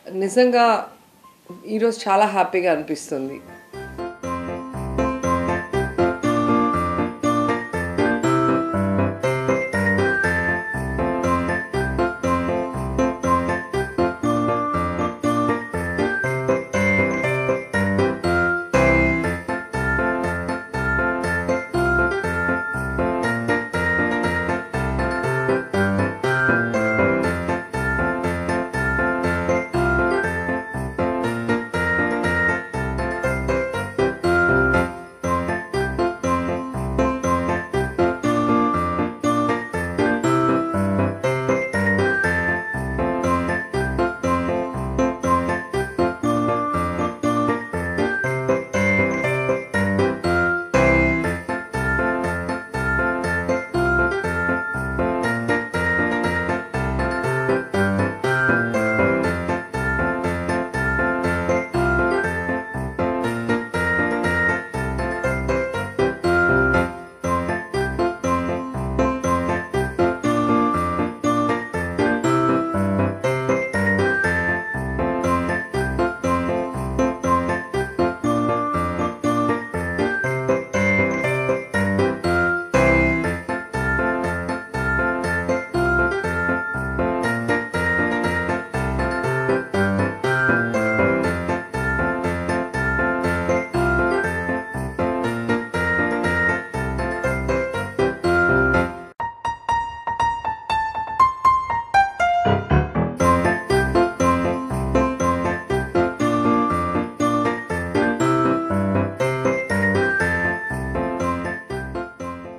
నిజంగా ఈరోజు చాలా హ్యాపీగా అనిపిస్తుంది.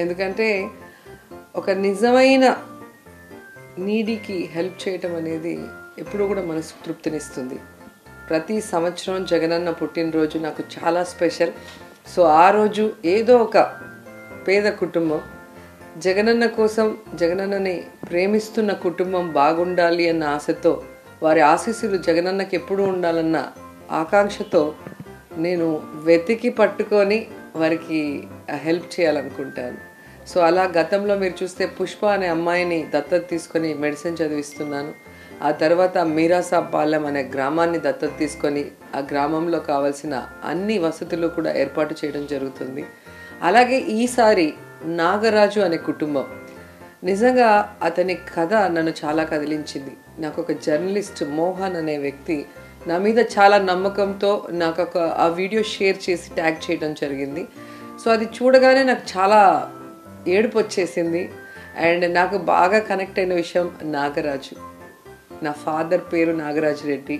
ఎందుకంటే ఒక నిజమైన నీడీకి హెల్ప్ చేయటం అనేది ఎప్పుడూ కూడా మనసు తృప్తినిస్తుంది. ప్రతి సంవత్సరం జగనన్న పుట్టినరోజు నాకు చాలా స్పెషల్. సో ఆ రోజు ఏదో ఒక పేద కుటుంబం జగనన్న కోసం, జగనన్నని ప్రేమిస్తున్న కుటుంబం బాగుండాలి అన్న ఆశతో, వారి ఆశీస్సులు జగనన్నకి ఎప్పుడూ ఉండాలన్న ఆకాంక్షతో నేను వెతికి పట్టుకొని వారికి హెల్ప్ చేయాలనుకుంటాను. సో అలా గతంలో మీరు చూస్తే పుష్ప అనే అమ్మాయిని దత్తత తీసుకొని మెడిసిన్ చదివిస్తున్నాను. ఆ తర్వాత మీరాసాపాలెం అనే గ్రామాన్ని దత్తత తీసుకొని ఆ గ్రామంలో కావాల్సిన అన్ని వసతులు కూడా ఏర్పాటు చేయడం జరుగుతుంది. అలాగే ఈసారి నాగరాజు అనే కుటుంబం, నిజంగా అతని కథ నన్ను చాలా కదిలించింది. నాకు ఒక జర్నలిస్ట్ మోహన్ అనే వ్యక్తి నా మీద చాలా నమ్మకంతో నాకు ఆ వీడియో షేర్ చేసి ట్యాగ్ చేయడం జరిగింది. సో అది చూడగానే నాకు చాలా ఏడుపు వచ్చేసింది. అండ్ నాకు బాగా కనెక్ట్ అయిన విషయం నాగరాజు. నా ఫాదర్ పేరు నాగరాజు రెడ్డి.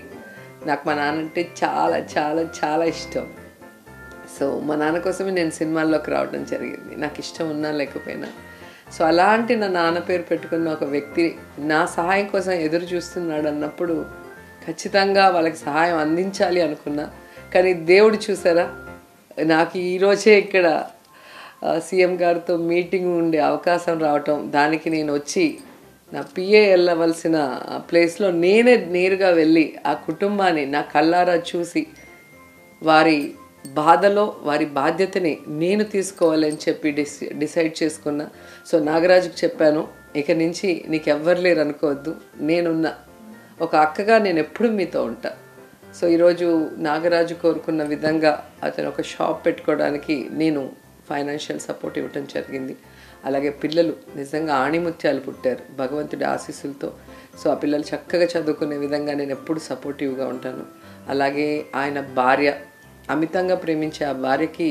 నాకు మా నాన్న అంటే చాలా చాలా చాలా ఇష్టం. సో మా నాన్న కోసమే నేను సినిమాల్లోకి రావడం జరిగింది, నాకు ఇష్టం ఉన్నా లేకపోయినా. సో అలాంటి నా నాన్న పేరు పెట్టుకున్న ఒక వ్యక్తి నా సహాయం కోసం ఎదురు చూస్తున్నాడు అన్నప్పుడు ఖచ్చితంగా వాళ్ళకి సహాయం అందించాలి అనుకున్నా. కానీ దేవుడు చూసారా, నాకు ఈరోజే ఇక్కడ సీఎం గారితో మీటింగ్ ఉండే అవకాశం రావటం, దానికి నేను వచ్చి నా పిఏ వెళ్ళవలసిన ప్లేస్లో నేనే నేరుగా వెళ్ళి ఆ కుటుంబాన్ని నా కళ్ళారా చూసి వారి బాధలో వారి బాధ్యతని నేను తీసుకోవాలని చెప్పి డిసైడ్ చేసుకున్నా. సో నాగరాజుకు చెప్పాను, ఇక నుంచి నీకు ఎవ్వరు లేరు అనుకోవద్దు, నేనున్న ఒక అక్కగా నేను ఎప్పుడు మీతో ఉంటా. సో ఈరోజు నాగరాజు కోరుకున్న విధంగా అతను ఒక షాప్ పెట్టుకోవడానికి నేను ఫైనాన్షియల్ సపోర్ట్ ఇవ్వటం జరిగింది. అలాగే పిల్లలు నిజంగా ఆణిముత్యాలు పుట్టారు భగవంతుడి ఆశీస్సులతో. సో ఆ పిల్లలు చక్కగా చదువుకునే విధంగా నేను ఎప్పుడు సపోర్టివ్గా ఉంటాను. అలాగే ఆయన భార్య, అమితంగా ప్రేమించే ఆ భార్యకి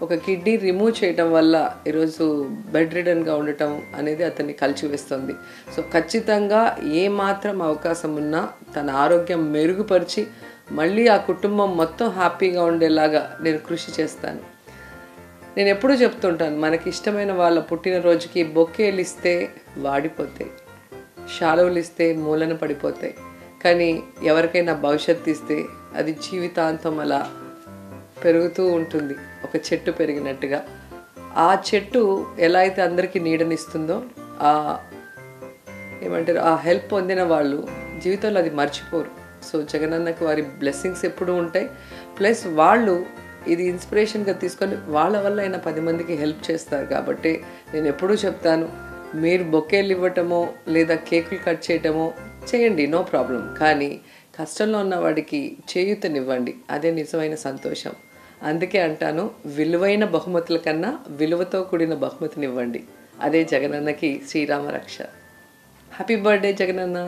ఒక కిడ్నీ రిమూవ్ చేయటం వల్ల ఈరోజు బెడ్ రిడన్గా ఉండటం అనేది అతన్ని కలిచివేస్తుంది. సో ఖచ్చితంగా ఏమాత్రం అవకాశం ఉన్నా తన ఆరోగ్యం మెరుగుపరిచి మళ్ళీ ఆ కుటుంబం మొత్తం హ్యాపీగా ఉండేలాగా నేను కృషి చేస్తాను. నేను ఎప్పుడూ చెప్తుంటాను, మనకి ఇష్టమైన వాళ్ళ పుట్టినరోజుకి బొకేలు ఇస్తే వాడిపోతాయి, శాలువలు ఇస్తే మూలన పడిపోతాయి. కానీ ఎవరికైనా భవిష్యత్తు ఇస్తే అది జీవితాంతం అలా పెరుగుతూ ఉంటుంది, ఒక చెట్టు పెరిగినట్టుగా. ఆ చెట్టు ఎలా అయితే అందరికీ నీడనిస్తుందో, ఏమంటారు, ఆ హెల్ప్ పొందిన వాళ్ళు జీవితంలో అది మర్చిపోరు. సో జగనన్నకి వారి బ్లెస్సింగ్స్ ఎప్పుడూ ఉంటాయి. ప్లస్ వాళ్ళు ఇది ఇన్స్పిరేషన్గా తీసుకొని వాళ్ళ వల్ల అయినా 10 మందికి హెల్ప్ చేస్తారు. కాబట్టి నేను ఎప్పుడూ చెప్తాను, మీరు బొకేలు ఇవ్వటమో లేదా కేకులు కట్ చేయటమో చేయండి, నో ప్రాబ్లం. కానీ కష్టంలో ఉన్న వాడికి చేయూతనివ్వండి, అదే నిజమైన సంతోషం. అందుకే అంటాను, విలువైన బహుమతుల కన్నా విలువతో కూడిన బహుమతినివ్వండి. అదే జగనన్నకి శ్రీరామ రక్ష. Happy birthday Jagananna.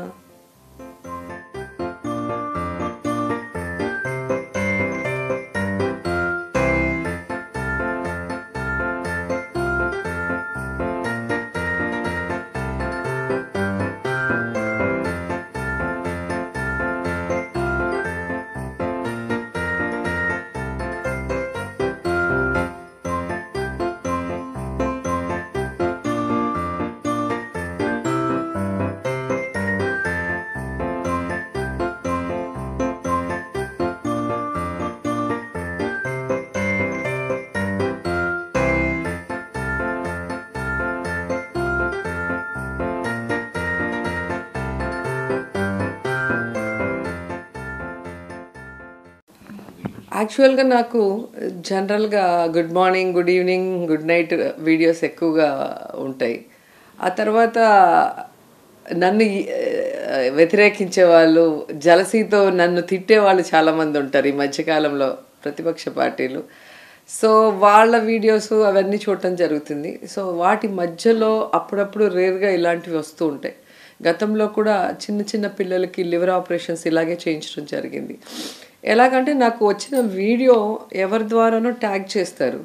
యాక్చువల్గా నాకు జనరల్గా good morning, good evening, good night videos ఎక్కువగా ఉంటాయి. ఆ తర్వాత నన్ను వ్యతిరేకించే వాళ్ళు, జలసీతో నన్ను తిట్టేవాళ్ళు చాలామంది ఉంటారు ఈ మధ్యకాలంలో, ప్రతిపక్ష పార్టీలు. సో వాళ్ళ వీడియోస్ అవన్నీ చూడటం జరుగుతుంది. సో వాటి మధ్యలో అప్పుడప్పుడు రేర్గా ఇలాంటివి వస్తూ ఉంటాయి. గతంలో కూడా చిన్న చిన్న పిల్లలకి లివర్ ఆపరేషన్స్ ఇలాగే చేయించడం జరిగింది. ఎలాగంటే నాకు వచ్చిన వీడియో ఎవరి ద్వారానో ట్యాగ్ చేస్తారు,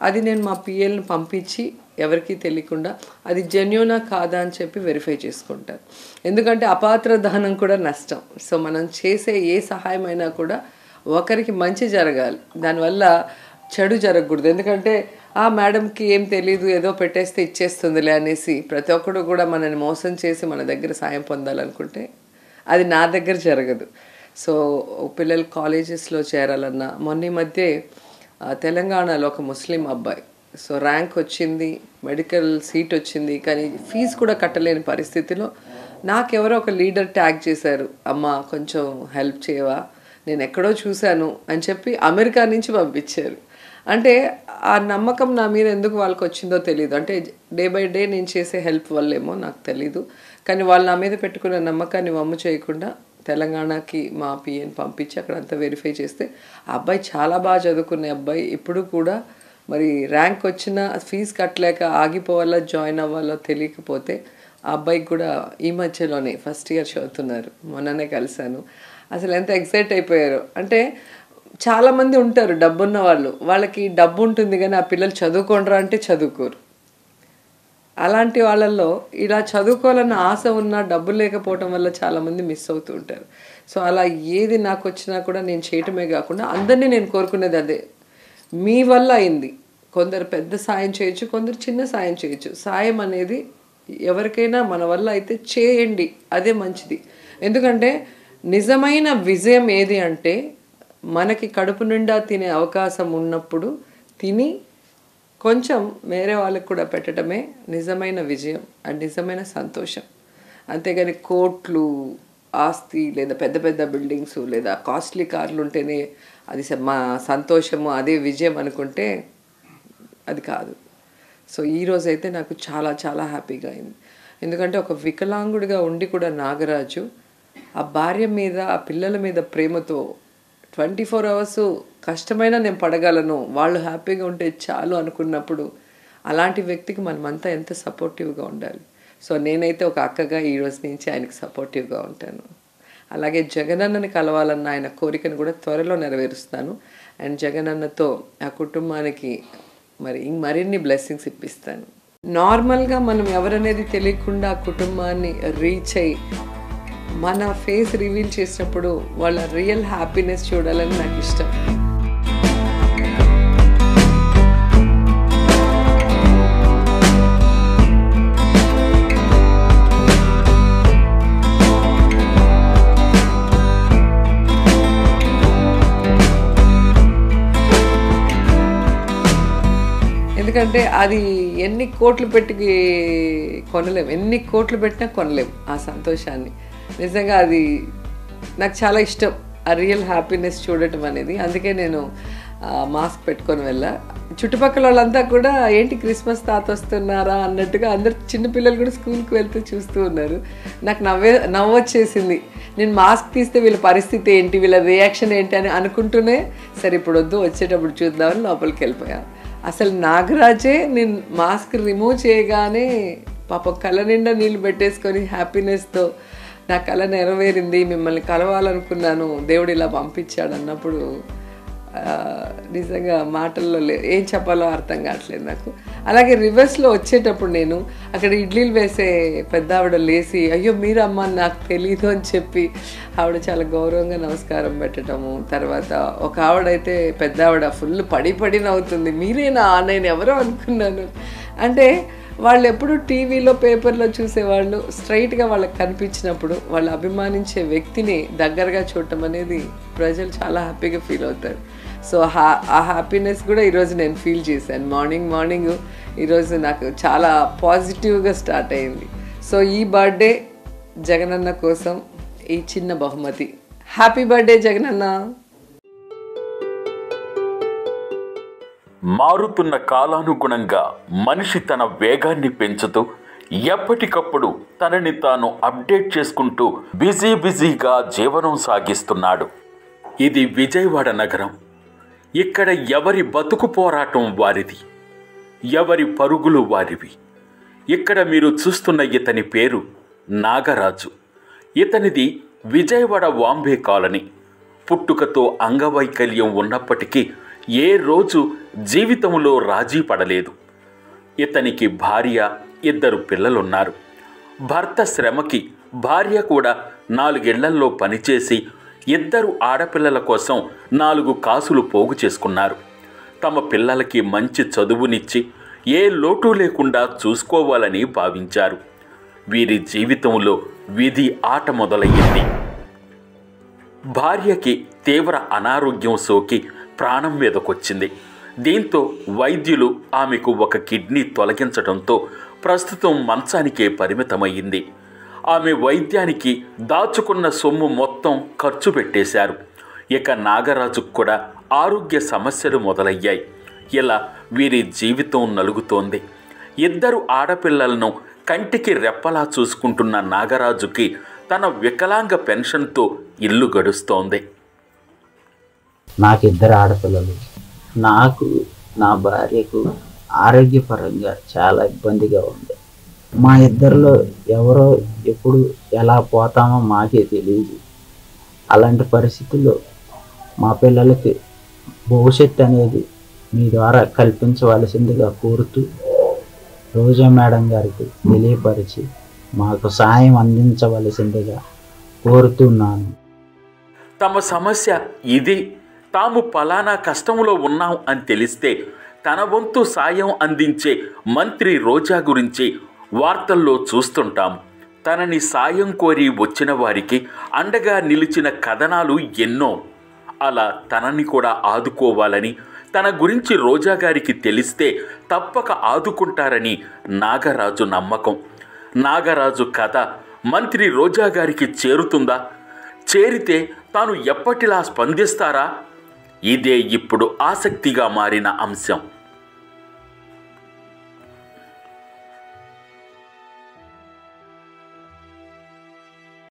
అది నేను మా పిఎల్ని పంపించి ఎవరికీ తెలియకుండా అది జెన్యూనా కాదా అని చెప్పి వెరిఫై చేసుకుంటాను. ఎందుకంటే అపాత్ర దానం కూడా నష్టం. సో మనం చేసే ఏ సహాయం అయినా కూడా ఒకరికి మంచి జరగాలి, దానివల్ల చెడు జరగకూడదు. ఎందుకంటే ఆ మేడంకి ఏం తెలీదు, ఏదో పెట్టేస్తే ఇచ్చేస్తుందిలే అనేసి ప్రతి ఒక్కడు కూడా మనల్ని మోసం చేసి మన దగ్గర సాయం పొందాలనుకుంటే అది నా దగ్గర జరగదు. సో పిల్లలు కాలేజెస్లో చేరాలన్నా, మొన్న మధ్య తెలంగాణలో ఒక ముస్లిం అబ్బాయి, సో ర్యాంక్ వచ్చింది, మెడికల్ సీట్ వచ్చింది, కానీ ఫీజు కూడా కట్టలేని పరిస్థితిలో నాకెవరో ఒక లీడర్ ట్యాగ్ చేశారు, అమ్మ కొంచెం హెల్ప్ చేయవా, నేను ఎక్కడో చూశాను అని చెప్పి అమెరికా నుంచి పంపించారు. అంటే ఆ నమ్మకం నా మీద ఎందుకు వాళ్ళకి వచ్చిందో తెలీదు. అంటే డే బై డే నేను చేసే హెల్ప్ వల్లేమో నాకు తెలీదు, కానీ వాళ్ళు నా మీద పెట్టుకున్న నమ్మకాన్ని వమ్ము చేయకుండా తెలంగాణకి మా పిఎని పంపించి అక్కడంతా వెరిఫై చేస్తే ఆ అబ్బాయి చాలా బాగా చదువుకునే అబ్బాయి, ఇప్పుడు కూడా మరి ర్యాంక్ వచ్చినా ఫీజు కట్టలేక ఆగిపోవాలో జాయిన్ అవ్వాలో తెలియకపోతే ఆ అబ్బాయికి కూడా ఈ మధ్యలోనే ఫస్ట్ ఇయర్ చదువుతున్నారు, మొన్ననే కలిశాను. అసలు ఎంత ఎక్సైట్ అయిపోయారు అంటే, చాలామంది ఉంటారు డబ్బున్న వాళ్ళు, వాళ్ళకి డబ్బు ఉంటుంది కానీ ఆ పిల్లలు చదువుకోండ్రా అంటే చదువుకోరు. అలాంటి వాళ్ళల్లో ఇలా చదువుకోవాలన్న ఆశ ఉన్నా డబ్బు లేకపోవటం వల్ల చాలామంది మిస్ అవుతూ ఉంటారు. సో అలా ఏది నాకు వచ్చినా కూడా నేను చేయటమే కాకుండా అందరినీ నేను కోరుకునేది అదే, మీ వల్ల అయింది. కొందరు పెద్ద సాయం చేయొచ్చు, కొందరు చిన్న సాయం చేయొచ్చు. సాయం అనేది ఎవరికైనా మన వల్ల అయితే చేయండి, అదే మంచిది. ఎందుకంటే నిజమైన విజయం ఏది అంటే, మనకి కడుపు నిండా తినే అవకాశం ఉన్నప్పుడు తిని కొంచెం వేరే వాళ్ళకి కూడా పెట్టడమే నిజమైన విజయం అండ్ నిజమైన సంతోషం. అంతేగాని కోట్లు ఆస్తి లేదా పెద్ద పెద్ద బిల్డింగ్స్ లేదా కాస్ట్లీ కార్లు ఉంటేనే అది మా సంతోషము, అదే విజయం అనుకుంటే అది కాదు. సో ఈరోజైతే నాకు చాలా చాలా హ్యాపీగా అయింది. ఎందుకంటే ఒక వికలాంగుడిగా ఉండి కూడా నాగరాజు ఆ భార్య మీద, ఆ పిల్లల మీద ప్రేమతో 24 hours కష్టమైనా నేను పడగలను, వాళ్ళు హ్యాపీగా ఉంటే చాలు అనుకున్నప్పుడు అలాంటి వ్యక్తికి మనమంతా ఎంత సపోర్టివ్గా ఉండాలి. సో నేనైతే ఒక అక్కగా ఈరోజు నుంచి ఆయనకి సపోర్టివ్గా ఉంటాను. అలాగే జగనన్నని కలవాలన్న ఆయన కోరికను కూడా త్వరలో నెరవేరుస్తాను. అండ్ జగనన్నతో ఆ కుటుంబానికి మరిన్ని బ్లెస్సింగ్స్ ఇప్పిస్తాను. నార్మల్గా మనం ఎవరనేది తెలియకుండా ఆ కుటుంబాన్ని రీచ్ అయ్యి మన ఫేస్ రివీల్ చేసినప్పుడు వాళ్ళ రియల్ హ్యాపీనెస్ చూడాలని నాకు ఇష్టం. ఎందుకంటే అది ఎన్ని కోట్లు పెట్టి కొనలేం, ఎన్ని కోట్లు పెట్టినా కొనలేం ఆ సంతోషాన్ని. నిజంగా అది నాకు చాలా ఇష్టం, ఆ రియల్ హ్యాపీనెస్ చూడటం అనేది. అందుకే నేను మాస్క్ పెట్టుకొని వెళ్ళా. చుట్టుపక్కల వాళ్ళంతా కూడా ఏంటి క్రిస్మస్ తాత వస్తున్నారా అన్నట్టుగా అందరు చిన్నపిల్లలు కూడా స్కూల్కి వెళ్తూ చూస్తూ ఉన్నారు. నాకు నవ్వొచ్చేసింది. నేను మాస్క్ తీస్తే వీళ్ళ పరిస్థితి ఏంటి, వీళ్ళ రియాక్షన్ ఏంటి అని అనుకుంటూనే సరే ఇప్పుడు వద్దు, వచ్చేటప్పుడు చూద్దామని లోపలికి వెళ్ళిపోయా. అసలు నాగరాజే నేను మాస్క్ రిమూవ్ చేయగానే పాప కళ్ళ నిండా నీళ్ళు పెట్టేసుకొని హ్యాపీనెస్తో నా కళ నెరవేరింది, మిమ్మల్ని కలవాలనుకున్నాను, దేవుడు ఇలా పంపించాడు అన్నప్పుడు నిజంగా మాటల్లో ఏం చెప్పాలో అర్థం కావట్లేదు నాకు. అలాగే రివర్స్లో వచ్చేటప్పుడు నేను అక్కడ ఇడ్లీలు వేసే పెద్ద ఆవిడ లేచి అయ్యో మీరమ్మ నాకు తెలీదు అని చెప్పి ఆవిడ చాలా గౌరవంగా నమస్కారం పెట్టడము. తర్వాత ఒక ఆవిడైతే పెద్ద ఆవిడ ఫుల్ పడి నవ్వుతుంది, మీరేనా నేను ఎవరో అనుకున్నాను. అంటే వాళ్ళు ఎప్పుడు టీవీలో పేపర్లో చూసేవాళ్ళు స్ట్రైట్గా వాళ్ళకి కనిపించినప్పుడు వాళ్ళు అభిమానించే వ్యక్తిని దగ్గరగా చూడటం అనేది ప్రజలు చాలా హ్యాపీగా ఫీల్ అవుతారు. సో ఆ హ్యాపీనెస్ కూడా ఈరోజు నేను ఫీల్ చేశాను. మార్నింగ్ ఈరోజు నాకు చాలా పాజిటివ్గా స్టార్ట్ అయింది. సో ఈ బర్త్డే జగనన్న కోసం ఈ చిన్న బహుమతి. Happy birthday Jagananna. మారుతున్న కాలానుగుణంగా మనిషి తన వేగాన్ని పెంచుతూ ఎప్పటికప్పుడు తనని తాను అప్డేట్ చేసుకుంటూ బిజీగా జీవనం సాగిస్తున్నాడు. ఇది విజయవాడ నగరం. ఇక్కడ ఎవరి బతుకు పోరాటం వారిది, ఎవరి పరుగులు వారివి. ఇక్కడ మీరు చూస్తున్న ఇతని పేరు నాగరాజు. ఇతనిది విజయవాడ వాంబే కాలనీ. పుట్టుకతో అంగవైకల్యం ఉన్నప్పటికీ ఏ రోజు జీవితంలో రాజీ పడలేదు. ఇతనికి భార్య, 2 పిల్లలున్నారు. భర్త శ్రమకి భార్య కూడా 4 ఇళ్లల్లో పనిచేసి 2 ఆడపిల్లల కోసం 4 కాసులు పోగు చేసుకున్నారు. తమ పిల్లలకి మంచి చదువునిచ్చి ఏ లోటు లేకుండా చూసుకోవాలని భావించారు. వీరి జీవితంలో విధి ఆట మొదలయ్యింది. భార్యకి తీవ్ర అనారోగ్యం సోకి ప్రాణం మీదకొచ్చింది. దీంతో వైద్యులు ఆమెకు 1 కిడ్నీ తొలగించడంతో ప్రస్తుతం మంచానికే పరిమితమయ్యింది. ఆమె వైద్యానికి దాచుకున్న సొమ్ము మొత్తం ఖర్చు పెట్టేశారు. ఇక నాగరాజుకు కూడా ఆరోగ్య సమస్యలు మొదలయ్యాయి. ఇలా వీరి జీవితం నలుగుతోంది. 2 ఆడపిల్లలను కంటికి రెప్పలా చూసుకుంటున్న నాగరాజుకి తన వికలాంగ పెన్షన్తో ఇల్లు గడుస్తోంది. నాకు 2 ఆడపిల్లలు. నాకు నా భార్యకు ఆరోగ్యపరంగా చాలా ఇబ్బందిగా ఉంది. మా ఇద్దరిలో ఎవరో ఎప్పుడు ఎలా పోతామో మాకే తెలియదు. అలాంటి పరిస్థితుల్లో మా పిల్లలకి భవిష్యత్తు అనేది మీ ద్వారా కల్పించవలసిందిగా కోరుతూ రోజా మేడం గారికి తెలియపరిచి మాకు సాయం అందించవలసిందిగా కోరుతున్నాను. తమ సమస్య ఇది, తాము పలానా కష్టంలో ఉన్నాం అని తెలిస్తే తన వంతు సాయం అందించే మంత్రి రోజా గురించి వార్తల్లో చూస్తుంటాం. తనని సాయం కోరి వచ్చిన వారికి అండగా నిలిచిన కథనాలు ఎన్నో. అలా తనని కూడా ఆదుకోవాలని, తన గురించి రోజా గారికి తెలిస్తే తప్పక ఆదుకుంటారని నాగరాజు నమ్మకం. నాగరాజు కథ మంత్రి రోజా గారికి చేరుతుందా? చేరితే తాను ఎప్పటిలా స్పందిస్తారా? ఇదే ఇప్పుడు ఆసక్తిగా మారిన అంశం.